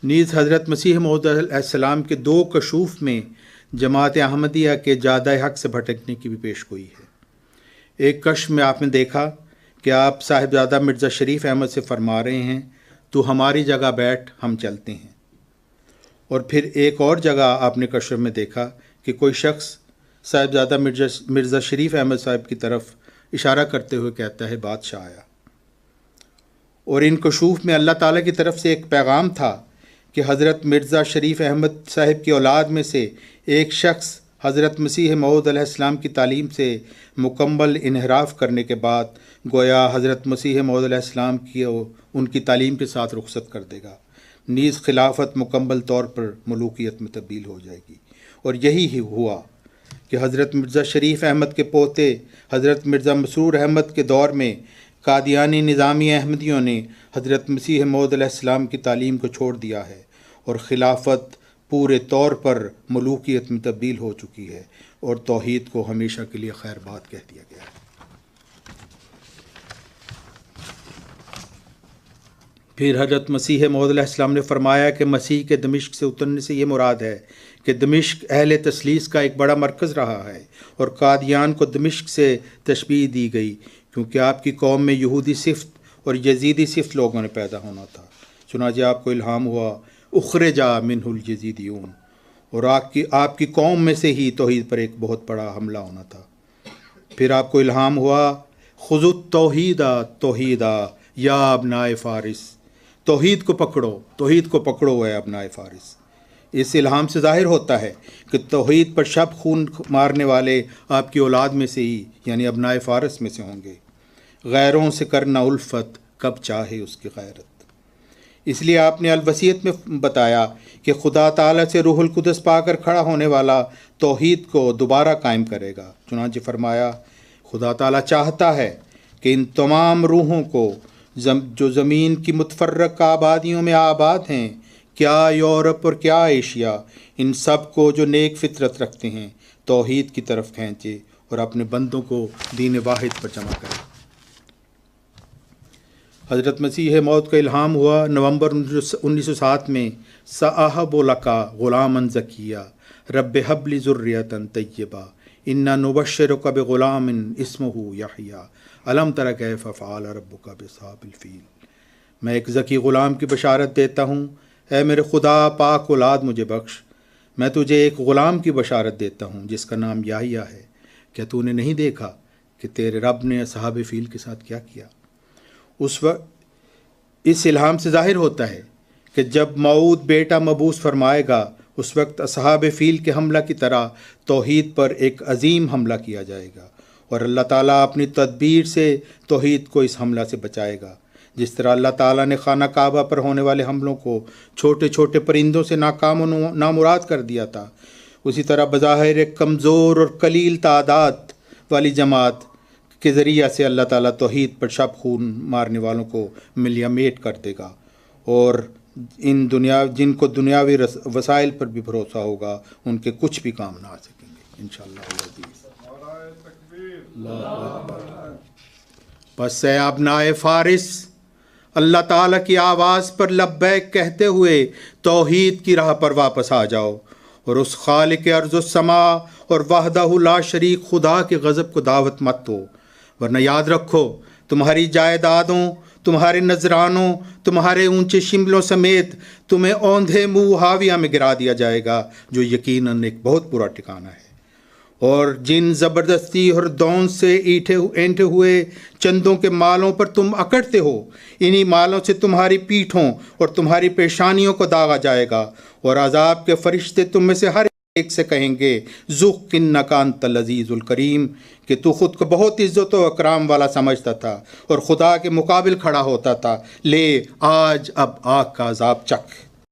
نیز حضرت مسیح موعود علیہ السلام کے 2 کشوف میں جماعت احمدیہ کے جادہ حق سے بھٹکنے کی بھی پیش گوئی ہے۔ ایک کشف میں آپ نے دیکھا کہ آپ صاحبزادہ مرزا شریف احمد سے فرما رہے ہیں تو ہماری جگہ بیٹھ، ہم چلتے ہیں۔ اور پھر ایک اور جگہ آپ نے کشف میں دیکھا کہ کوئی شخص صاحبزادہ مرزا شریف احمد صاحب کی طرف اشارہ کرتے ہوئے کہتا ہے بادشاہ آیا۔ اور ان کشوف میں اللہ تعالیٰ کی طرف سے ایک پیغام تھا کہ حضرت مرزا شریف احمد صاحب کی اولاد میں سے ایک شخص حضرت مسیح موعود علیہ السلام کی تعلیم سے مکمل انحراف کرنے کے بعد گویا حضرت مسیح موعود علیہ السلام کی ان کی تعلیم کے ساتھ رخصت کر دے گا، نیز خلافت مکمل طور پر ملوکیت میں تبدیل ہو جائے گی۔ اور یہی ہوا کہ حضرت مرزا شریف احمد کے پوتے حضرت مرزا مسرور احمد کے دور میں قادیانی نظامی احمدیوں نے حضرت مسیح موعود علیہ السلام کی تعلیم کو چھوڑ دیا ہے اور خلافت پورے طور پر ملوکیت میں تبدیل ہو چکی ہے اور توحید کو ہمیشہ کے لیے خیر بات کہہ دیا گیا ہے۔ پھر حضرت مسیح موعود علیہ السلام نے فرمایا کہ مسیح کے دمشق سے اترنے سے یہ مراد ہے کہ دمشق اہل تثلیث کا ایک بڑا مرکز رہا ہے اور قادیان کو دمشق سے تشبیہ دی گئی کیونکہ آپ کی قوم میں یہودی صفت اور یزیدی صفت لوگوں نے پیدا ہونا تھا، چنانچہ آپ کو الہام ہوا اخرجا منہ الیزیدیون، اور آپ کی قوم میں سے ہی توحید پر ایک بہت بڑا حملہ ہونا تھا۔ پھر آپ کو الہام ہوا خذوا التوحید توحیدا یا ابنائے فارس، توحید کو پکڑو اے ابنائے فارس۔ اس الہام سے ظاہر ہوتا ہے کہ توحید پر شب خون مارنے والے آپ کی اولاد میں سے ہی یعنی ابنائے فارس میں سے ہوں گے۔ غیروں سے کرنا الفت کب چاہے اس کی غیرت، اس لیے آپ نے الوصیت میں بتایا کہ خدا تعالیٰ سے روح القدس پا کر کھڑا ہونے والا توحید کو دوبارہ قائم کرے گا، چنانچہ فرمایا خدا تعالیٰ چاہتا ہے کہ ان تمام روحوں کو جو زمین کی متفرق آبادیوں میں آباد ہیں، کیا یورپ اور کیا ایشیا، ان سب کو جو نیک فطرت رکھتے ہیں توحید کی طرف کھینچے اور اپنے بندوں کو دین واحد پر جمع کرے۔ حضرت مسیح موعود کا الہام ہوا نومبر 1907 میں سأہب لکا غلاما زکیہ رب ہب لی ذریۃ طیبہ انا نبشرک بغلام اسمہ یحییٰ الم تر کیف فعل ربک باصحاب الفیل۔ میں ایک ذکی غلام کی بشارت دیتا ہوں، اے میرے خدا پاک اولاد مجھے بخش، میں تجھے ایک غلام کی بشارت دیتا ہوں جس کا نام یحییٰ ہے، کیا تو نے نہیں دیکھا کہ تیرے رب نے اصحاب فیل کے ساتھ کیا کیا؟ اس وقت اس الہام سے ظاہر ہوتا ہے کہ جب موعود بیٹا مبعوث فرمائے گا اس وقت اصحاب فیل کے حملہ کی طرح توحید پر ایک عظیم حملہ کیا جائے گا اور اللہ تعالیٰ اپنی تدبیر سے توحید کو اس حملہ سے بچائے گا۔ جس طرح اللہ تعالیٰ نے خانہ کعبہ پر ہونے والے حملوں کو چھوٹے چھوٹے پرندوں سے ناکام و نامراد کر دیا تھا، اسی طرح بظاہر ایک کمزور اور قلیل تعداد والی جماعت کے ذریعہ سے اللہ تعالیٰ توحید پر شب خون مارنے والوں کو ملیا میٹ کر دے گا، اور جن کو دنیاوی وسائل پر بھی بھروسہ ہوگا ان کے کچھ بھی کام نہ آ سکیں گے انشاءاللہ۔ بس اے ابنائے فارس، اللہ تعالیٰ کی آواز پر لبیک کہتے ہوئے توحید کی راہ پر واپس آ جاؤ اور اس خالق ارض و سما اور وحدہ لا شریک خدا کے غضب کو دعوت مت دو، ورنہ یاد رکھو تمہاری جائیدادوں، تمہارے نذرانوں، تمہارے اونچے شملوں سمیت تمہیں اوندھے منہ ہاویہ میں گرا دیا جائے گا جو یقیناً ایک بہت برا ٹھکانہ ہے۔ اور جن زبردستی اور دون سے اینٹے ہوئے چندوں کے مالوں پر تم اکڑتے ہو، انہی مالوں سے تمہاری پیٹھوں اور تمہاری پیشانیوں کو داغا جائے گا، اور عذاب کے فرشتے تم میں سے ہر ایک سے کہیں گے ذق انک انت العزیز الکریم، کہ تو خود کو بہت عزت و اکرام والا سمجھتا تھا اور خدا کے مقابل کھڑا ہوتا تھا، لے آج اب آگ کا عذاب چکھ۔